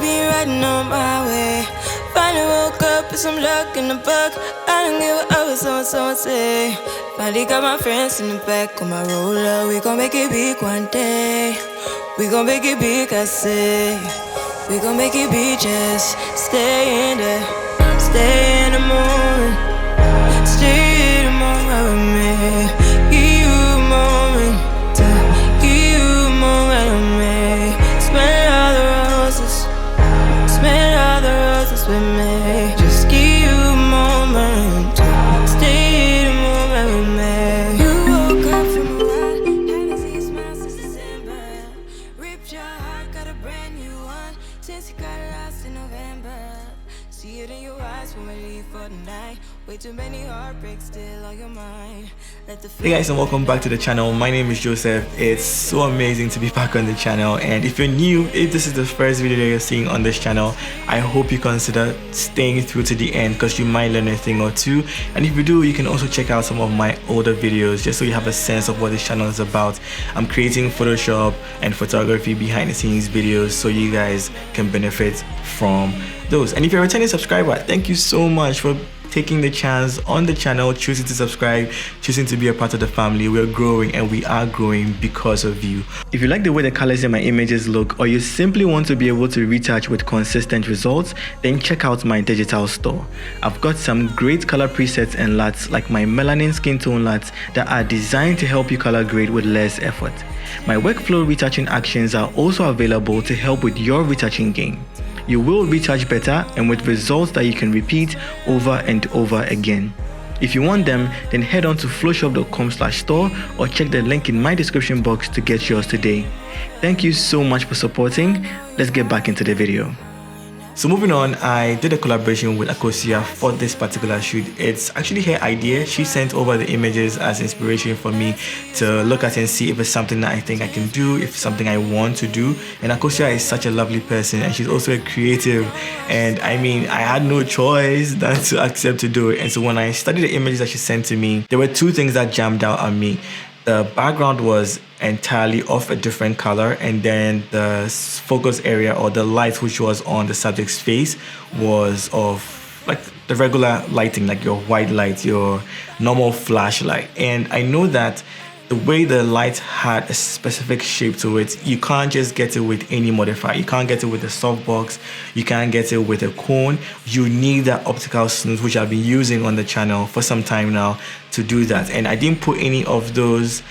be riding on my way. Finally woke up with some luck in the book. I don't give a what someone say. Finally got my friends in the back of my roller. We gon' make it big one day. We gon' make it big, I say. We gon' make it big, just stay in there. Stay in the moment. Stay in the moment with me. Give you a moment. Give you a moment with me. Smell all the roses. Smell all the roses with me. Just give you a moment. Stay in the moment with me. You woke up from a ride. Haven't seen you smile since December. Ripped your heart, got a brand new one. Since you got lost in November. See it in your eyes when we leave for the night. Way too many heartbreaks still on your mind. Hey guys, and welcome back to the channel. My name is Joseph. It's so amazing to be back on the channel, and if you're new, if this is the first video that you're seeing on this channel, I hope you consider staying through to the end because you might learn a thing or two. And if you do, you can also check out some of my older videos just so you have a sense of what this channel is about. I'm creating Photoshop and photography behind the scenes videos so you guys can benefit from those. And if you're a returning subscriber, thank you so much for taking the chance on the channel, choosing to subscribe, choosing to be a part of the family. We're growing, and we are growing because of you. If you like the way the colors in my images look, or you simply want to be able to retouch with consistent results, then check out my digital store. I've got some great color presets and LUTs like my melanin skin tone LUTs that are designed to help you color grade with less effort. My workflow retouching actions are also available to help with your retouching game. You will retouch better and with results that you can repeat over and over again. If you want them, then head on to phloshop.com/store or check the link in my description box to get yours today. Thank you so much for supporting. Let's get back into the video. So moving on, I did a collaboration with Akosia for this particular shoot. It's actually her idea. She sent over the images as inspiration for me to look at and see if it's something that I think I can do, if it's something I want to do. And Akosia is such a lovely person, and she's also a creative. And I mean, I had no choice than to accept to do it. And so when I studied the images that she sent to me, there were two things that jammed out on me. The background was entirely of a different color, and then the focus area or the light which was on the subject's face was of like the regular lighting, like your white light, your normal flashlight. And I know that the way the light had a specific shape to it, you can't just get it with any modifier. You can't get it with a softbox. You can't get it with a cone. You need that optical snoot, which I've been using on the channel for some time now, to do that. And I didn't put any of those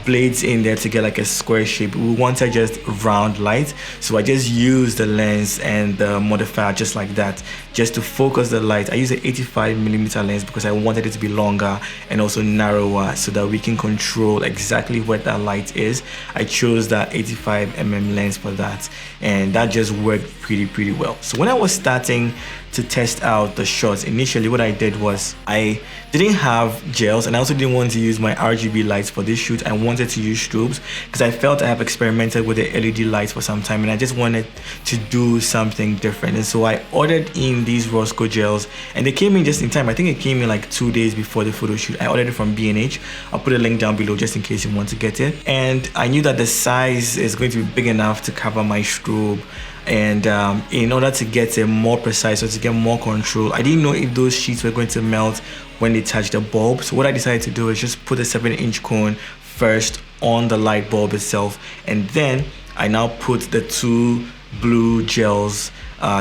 blades in there to get like a square shape. We wanted just round light, so I just used the lens and the modifier just like that, just to focus the light. I used an 85mm lens because I wanted it to be longer and also narrower so that we can control exactly where that light is. I chose that 85mm lens for that, and that just worked pretty well. So when I was starting to test out the shots, initially what I did was I didn't have gels, and I also didn't want to use my RGB lights for this shoot. I wanted to use strobes because I felt I have experimented with the LED lights for some time, and I just wanted to do something different. And so I ordered in these Roscoe gels, and they came in just in time. I think it came in like 2 days before the photo shoot. I ordered it from B&H. I'll put a link down below just in case you want to get it. And I knew that the size is going to be big enough to cover my strobe. And in order to get it more precise or to get more control, I didn't know if those sheets were going to melt when they touch the bulb. So what I decided to do is just put a 7-inch cone first on the light bulb itself, and then I now put the two blue gels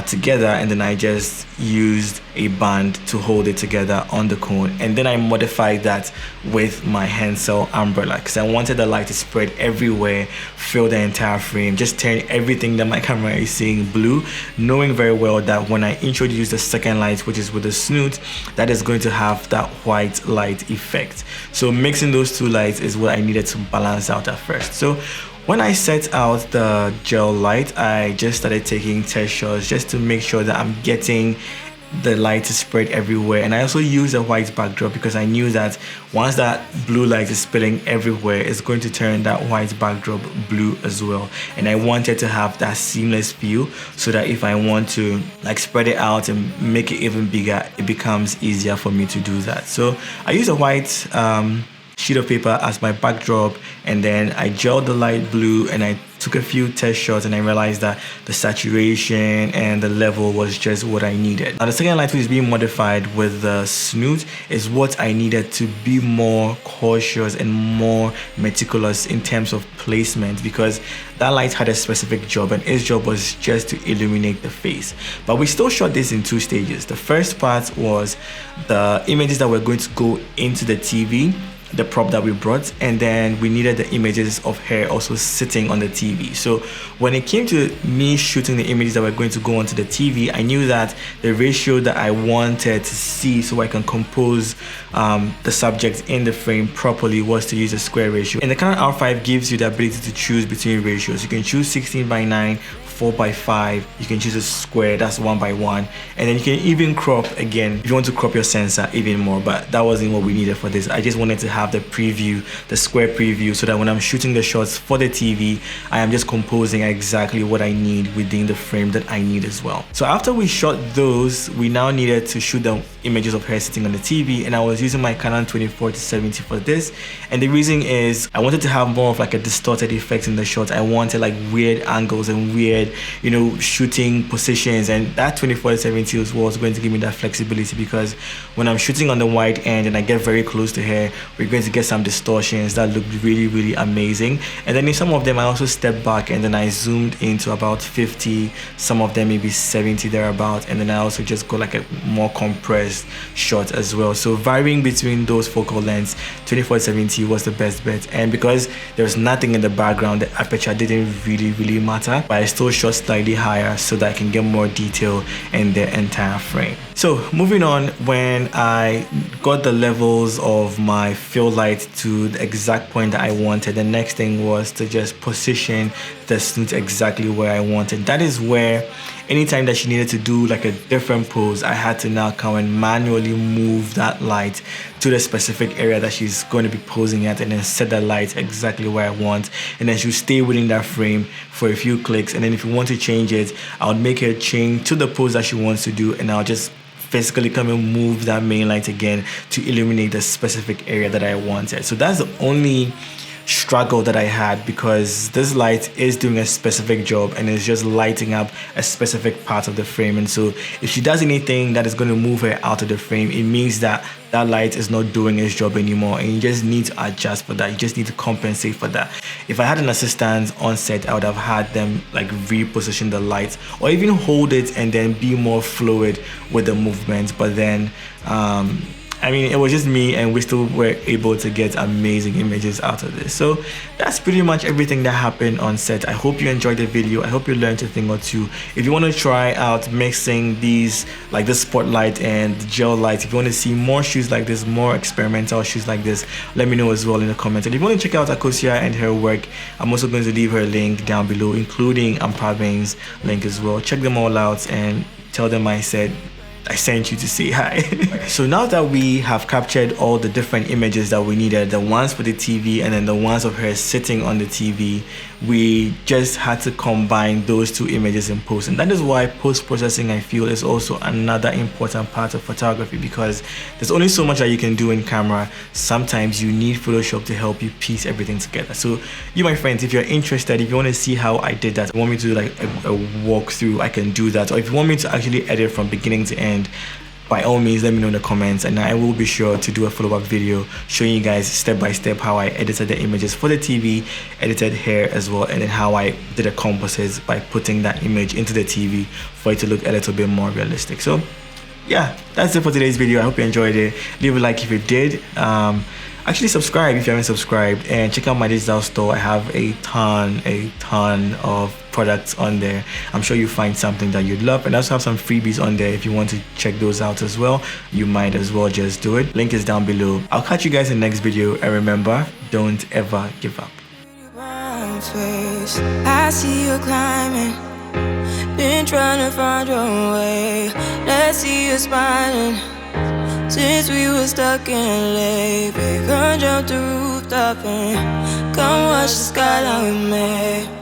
together, and then I just used a band to hold it together on the cone. And then I modified that with my handcell umbrella because I wanted the light to spread everywhere, fill the entire frame, just turn everything that my camera is seeing blue, knowing very well that when I introduce the second light, which is with the snoot, that is going to have that white light effect. So mixing those two lights is what I needed to balance out at first. So when I set out the gel light, I just started taking test shots just to make sure that I'm getting the light to spread everywhere. And I also used a white backdrop because I knew that once that blue light is spilling everywhere, it's going to turn that white backdrop blue as well. And I wanted to have that seamless feel so that if I want to like spread it out and make it even bigger, it becomes easier for me to do that. So I use a white sheet of paper as my backdrop, and then I gelled the light blue and I took a few test shots, and I realized that the saturation and the level was just what I needed. Now the second light, which is being modified with the snoot, is what I needed to be more cautious and more meticulous in terms of placement, because that light had a specific job, and its job was just to illuminate the face. But we still shot this in 2 stages. The first part was the images that were going to go into the TV, the prop that we brought, and then we needed the images of her also sitting on the TV. So when it came to me shooting the images that were going to go onto the TV, I knew that the ratio that I wanted to see so I can compose the subject in the frame properly was to use a square ratio. And the Canon R5 gives you the ability to choose between ratios. You can choose 16:9, 4:5, you can choose a square, that's 1:1, and then you can even crop again if you want to crop your sensor even more. But that wasn't what we needed for this. I just wanted to have the preview, the square preview, so that when I'm shooting the shots for the TV, I am just composing exactly what I need within the frame that I need as well. So after we shot those, we now needed to shoot the images of her sitting on the TV, and I was using my Canon 24-70 for this. And the reason is I wanted to have more of like a distorted effect in the shot. I wanted like weird angles and weird, you know, shooting positions, and that 24-70 was going to give me that flexibility, because when I'm shooting on the wide end and I get very close to her, we're going to get some distortions that look really amazing. And then in some of them I also stepped back and then I zoomed into about 50, some of them maybe 70 thereabout, and then I also just go like a more compressed shot as well. So varying between those focal lengths, 24-70 was the best bet. And because there was nothing in the background, the aperture didn't really matter, but I still shot slightly higher so that I can get more detail in the entire frame. So moving on, when I got the levels of my fill light to the exact point that I wanted, the next thing was to just position the snoot exactly where I wanted. That is where anytime that she needed to do like a different pose, I had to now come and manually move that light to the specific area that she's going to be posing at, and then set the light exactly where I want, and then she'll stay within that frame for a few clicks. And then if you want to change it, I'll make her change to the pose that she wants to do, and I'll just physically come and move that main light again to illuminate the specific area that I wanted. So that's the only struggle that I had, because this light is doing a specific job and it's just lighting up a specific part of the frame. And so if she does anything that is going to move her out of the frame, it means that that light is not doing its job anymore, and you just need to adjust for that. You just need to compensate for that. If I had an assistant on set, I would have had them like reposition the light or even hold it and then be more fluid with the movement. But then I mean, it was just me, and we still were able to get amazing images out of this. So that's pretty much everything that happened on set. I hope you enjoyed the video. I hope you learned a thing or two. If you want to try out mixing these, like the spotlight and the gel light, if you want to see more shoots like this, more experimental shoots like this, let me know as well in the comments. And if you want to check out Akosia and her work, I'm also going to leave her link down below, including Ampaben's link as well. Check them all out and tell them I sent you to say hi. So now that we have captured all the different images that we needed, the ones for the TV and then the ones of her sitting on the TV, we just had to combine those 2 images in post. And that is why post-processing, I feel, is also another important part of photography, because there's only so much that you can do in camera. Sometimes you need Photoshop to help you piece everything together. So you, my friends, if you're interested, if you want to see how I did that, want me to do like a walkthrough, I can do that. Or if you want me to actually edit from beginning to end, by all means, let me know in the comments, and I will be sure to do a follow-up video showing you guys step by step how I edited the images for the TV, edited hair as well, and then how I did a composite by putting that image into the TV for it to look a little bit more realistic. So yeah, that's it for today's video. I hope you enjoyed it. Leave a like if you did. Actually subscribe if you haven't subscribed, and check out my digital store. I have a ton of products on there. I'm sure you'll find something that you'd love, and I also have some freebies on there. If you want to check those out as well, you might as well just do it. Link is down below. I'll catch you guys in the next video, and remember, don't ever give up. I see you climbing, been trying to find your way. Let's see you smiling. Since we were stuck in LA, we come jump the rooftop and come watch the skyline with me.